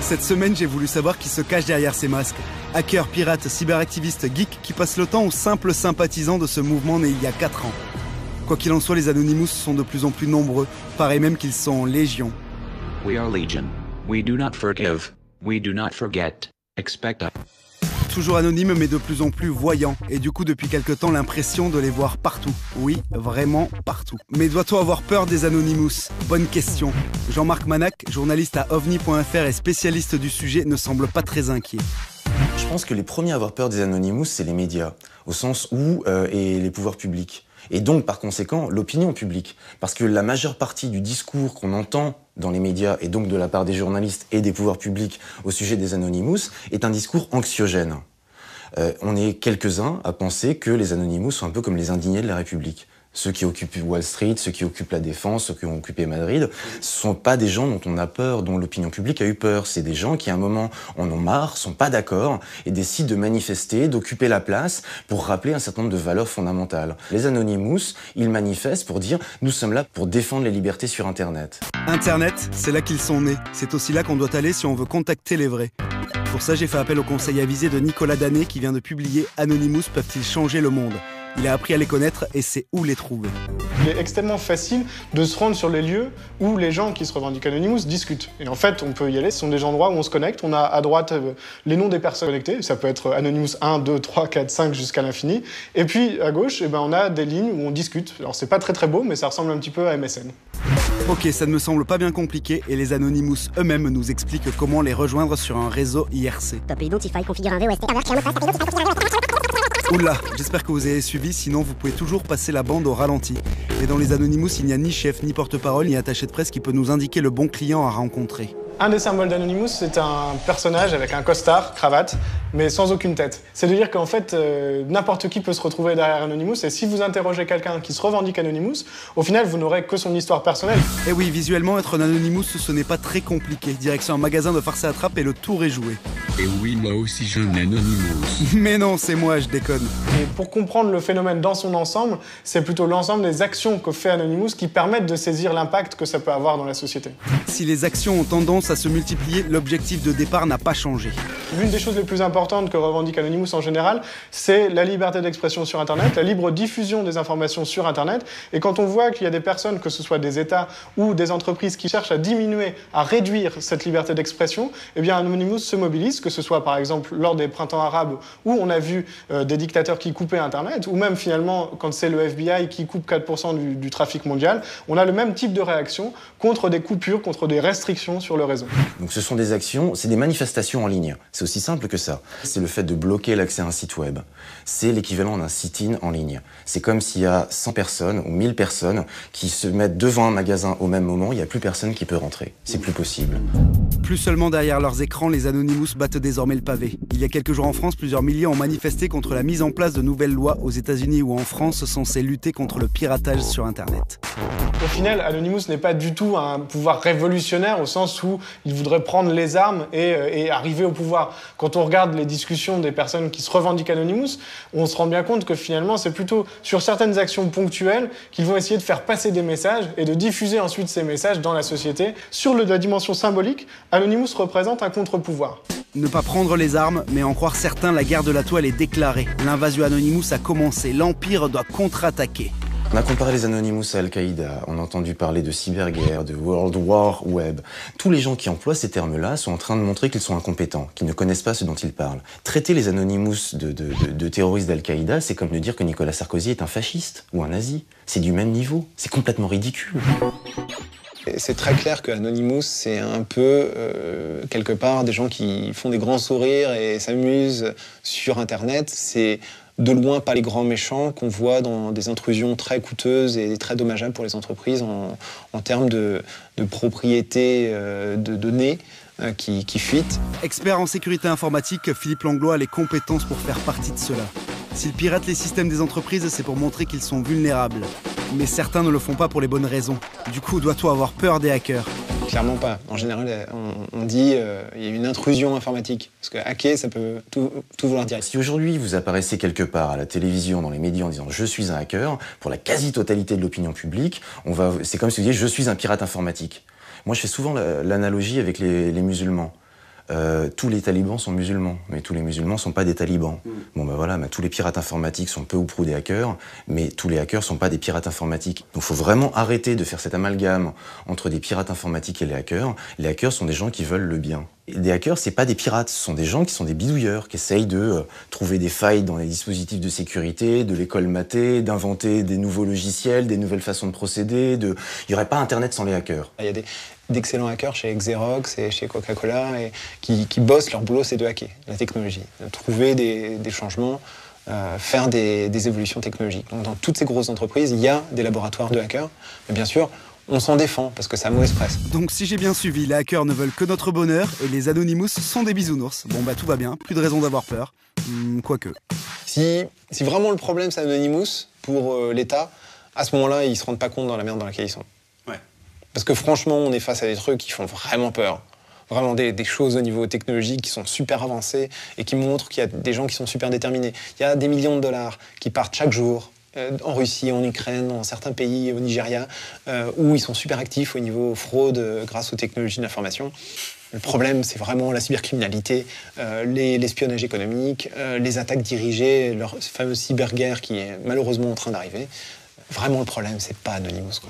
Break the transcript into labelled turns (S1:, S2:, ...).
S1: Cette semaine, j'ai voulu savoir qui se cache derrière ces masques. Hackers, pirates, cyberactivistes, geeks qui passent le temps aux simples sympathisants de ce mouvement né il y a 4 ans. Quoi qu'il en soit, les Anonymous sont de plus en plus nombreux. Paraît même qu'ils sont en légion.
S2: We are legion. We do not forgive. We do not forget. Expect us.
S1: Toujours anonymes mais de plus en plus voyants. Et du coup, depuis quelque temps, l'impression de les voir partout. Oui, vraiment partout. Mais doit-on avoir peur des Anonymous? Bonne question. Jean-Marc Manac, journaliste à ovni.fr et spécialiste du sujet, ne semble pas très inquiet.
S3: Je pense que les premiers à avoir peur des Anonymous, c'est les médias, au sens où et les pouvoirs publics. Et donc, par conséquent, l'opinion publique. Parce que la majeure partie du discours qu'on entend dans les médias, et donc de la part des journalistes et des pouvoirs publics au sujet des Anonymous, est un discours anxiogène. On est quelques-uns à penser que les Anonymous sont un peu comme les indignés de la République. Ceux qui occupent Wall Street, ceux qui occupent la Défense, ceux qui ont occupé Madrid, ce sont pas des gens dont on a peur, dont l'opinion publique a eu peur. C'est des gens qui, à un moment, en ont marre, sont pas d'accord et décident de manifester, d'occuper la place pour rappeler un certain nombre de valeurs fondamentales. Les Anonymous, ils manifestent pour dire « nous sommes là pour défendre les libertés sur Internet ».
S1: Internet, c'est là qu'ils sont nés. C'est aussi là qu'on doit aller si on veut contacter les vrais. Pour ça, j'ai fait appel au conseil avisé de Nicolas Danet qui vient de publier « Anonymous peuvent-ils changer le monde ?» Il a appris à les connaître et sait où les trouver.
S4: Il est extrêmement facile de se rendre sur les lieux où les gens qui se revendiquent Anonymous discutent. Et en fait, on peut y aller, ce sont des endroits où on se connecte. On a à droite les noms des personnes connectées, ça peut être Anonymous 1, 2, 3, 4, 5 jusqu'à l'infini. Et puis à gauche, on a des lignes où on discute. Alors c'est pas très très beau, mais ça ressemble un petit peu à MSN.
S1: Ok, ça ne me semble pas bien compliqué et les Anonymous eux-mêmes nous expliquent comment les rejoindre sur un réseau IRC.
S5: Top Identify, configure un VOST.
S1: Oula, j'espère que vous avez suivi, sinon vous pouvez toujours passer la bande au ralenti. Et dans les Anonymous, il n'y a ni chef, ni porte-parole, ni attaché de presse qui peut nous indiquer le bon client à rencontrer.
S4: Un des symboles d'Anonymous, c'est un personnage avec un costard, cravate, mais sans aucune tête. C'est de dire qu'en fait, n'importe qui peut se retrouver derrière Anonymous, et si vous interrogez quelqu'un qui se revendique Anonymous, au final, vous n'aurez que son histoire personnelle.
S1: Et oui, visuellement, être un Anonymous, ce n'est pas très compliqué. Direction un magasin de farce à attrape et le tour est joué.
S6: Et oui, moi aussi j'ai un Anonymous.
S1: Mais non, c'est moi, je déconne.
S4: Et pour comprendre le phénomène dans son ensemble, c'est plutôt l'ensemble des actions que fait Anonymous qui permettent de saisir l'impact que ça peut avoir dans la société.
S1: Si les actions ont tendance à se multiplier, l'objectif de départ n'a pas changé.
S4: L'une des choses les plus importantes que revendique Anonymous en général, c'est la liberté d'expression sur Internet, la libre diffusion des informations sur Internet. Et quand on voit qu'il y a des personnes, que ce soit des États ou des entreprises qui cherchent à diminuer, à réduire cette liberté d'expression, eh bien Anonymous se mobilise, que ce soit par exemple lors des printemps arabes où on a vu des dictateurs qui coupaient Internet, ou même finalement quand c'est le FBI qui coupe 4% du trafic mondial, on a le même type de réaction contre des coupures, contre des restrictions sur le réseau.
S3: Donc ce sont des actions, c'est des manifestations en ligne. C'est aussi simple que ça. C'est le fait de bloquer l'accès à un site web. C'est l'équivalent d'un sit-in en ligne. C'est comme s'il y a 100 personnes ou 1000 personnes qui se mettent devant un magasin au même moment, il n'y a plus personne qui peut rentrer. C'est plus possible.
S1: Plus seulement derrière leurs écrans, les Anonymous battent désormais le pavé. Il y a quelques jours en France, plusieurs milliers ont manifesté contre la mise en place de nouvelles lois aux États-Unis ou en France censées lutter contre le piratage sur Internet.
S4: Au final, Anonymous n'est pas du tout un pouvoir révolutionnaire au sens où il voudrait prendre les armes et arriver au pouvoir. Quand on regarde les discussions des personnes qui se revendiquent Anonymous, on se rend bien compte que finalement c'est plutôt sur certaines actions ponctuelles qu'ils vont essayer de faire passer des messages et de diffuser ensuite ces messages dans la société. Sur la dimension symbolique, Anonymous représente un contre-pouvoir.
S1: Ne pas prendre les armes, mais en croire certains, la guerre de la toile est déclarée. L'invasion Anonymous a commencé, l'Empire doit contre-attaquer.
S3: On a comparé les Anonymous à Al-Qaïda, on a entendu parler de cyberguerre, de World War Web. Tous les gens qui emploient ces termes-là sont en train de montrer qu'ils sont incompétents, qu'ils ne connaissent pas ce dont ils parlent. Traiter les Anonymous de terroristes d'Al-Qaïda, c'est comme de dire que Nicolas Sarkozy est un fasciste ou un nazi. C'est du même niveau, c'est complètement ridicule.
S7: C'est très clair que Anonymous, c'est un peu, quelque part, des gens qui font des grands sourires et s'amusent sur Internet. C'est de loin pas les grands méchants qu'on voit dans des intrusions très coûteuses et très dommageables pour les entreprises en termes de propriété de données qui fuitent.
S1: Expert en sécurité informatique, Philippe Langlois a les compétences pour faire partie de cela. S'il pirate les systèmes des entreprises, c'est pour montrer qu'ils sont vulnérables. Mais certains ne le font pas pour les bonnes raisons. Du coup, doit-on avoir peur des hackers ?
S7: Clairement pas. En général, on dit il y a une intrusion informatique. Parce que hacker, ça peut tout vouloir dire.
S3: Si aujourd'hui vous apparaissez quelque part à la télévision, dans les médias en disant « je suis un hacker », pour la quasi-totalité de l'opinion publique, c'est comme si vous disiez « je suis un pirate informatique ». Moi, je fais souvent l'analogie avec les musulmans. tous les talibans sont musulmans, mais tous les musulmans sont pas des talibans. Bon ben voilà, tous les pirates informatiques sont peu ou prou des hackers, mais tous les hackers sont pas des pirates informatiques. Donc faut vraiment arrêter de faire cet amalgame entre des pirates informatiques et les hackers. Les hackers sont des gens qui veulent le bien. Et des hackers, c'est pas des pirates, ce sont des gens qui sont des bidouilleurs, qui essayent de trouver des failles dans les dispositifs de sécurité, de les colmater, d'inventer des nouveaux logiciels, des nouvelles façons de procéder. Il y aurait pas Internet sans les hackers.
S7: Il y a d'excellents hackers chez Xerox et chez Coca-Cola et qui bossent, leur boulot c'est de hacker la technologie, de trouver des changements, faire des évolutions technologiques. Donc dans toutes ces grosses entreprises, il y a des laboratoires de hackers, mais bien sûr, on s'en défend parce que ça a mauvaise presse.
S1: Donc si j'ai bien suivi, les hackers ne veulent que notre bonheur et les Anonymous sont des bisounours. Bon bah tout va bien, plus de raison d'avoir peur. Quoique.
S7: Si vraiment le problème c'est Anonymous pour l'État, à ce moment-là, ils se rendent pas compte dans la merde dans laquelle ils sont.
S3: Ouais.
S7: Parce que franchement, on est face à des trucs qui font vraiment peur. Vraiment des choses au niveau technologique qui sont super avancées et qui montrent qu'il y a des gens qui sont super déterminés. Il y a des millions de dollars qui partent chaque jour en Russie, en Ukraine, dans certains pays, au Nigeria, où ils sont super actifs au niveau fraude grâce aux technologies de l'information. Le problème, c'est vraiment la cybercriminalité, l'espionnage économique, les attaques dirigées, leur fameuse cyberguerre qui est malheureusement en train d'arriver. Vraiment, le problème, c'est pas Anonymous, quoi.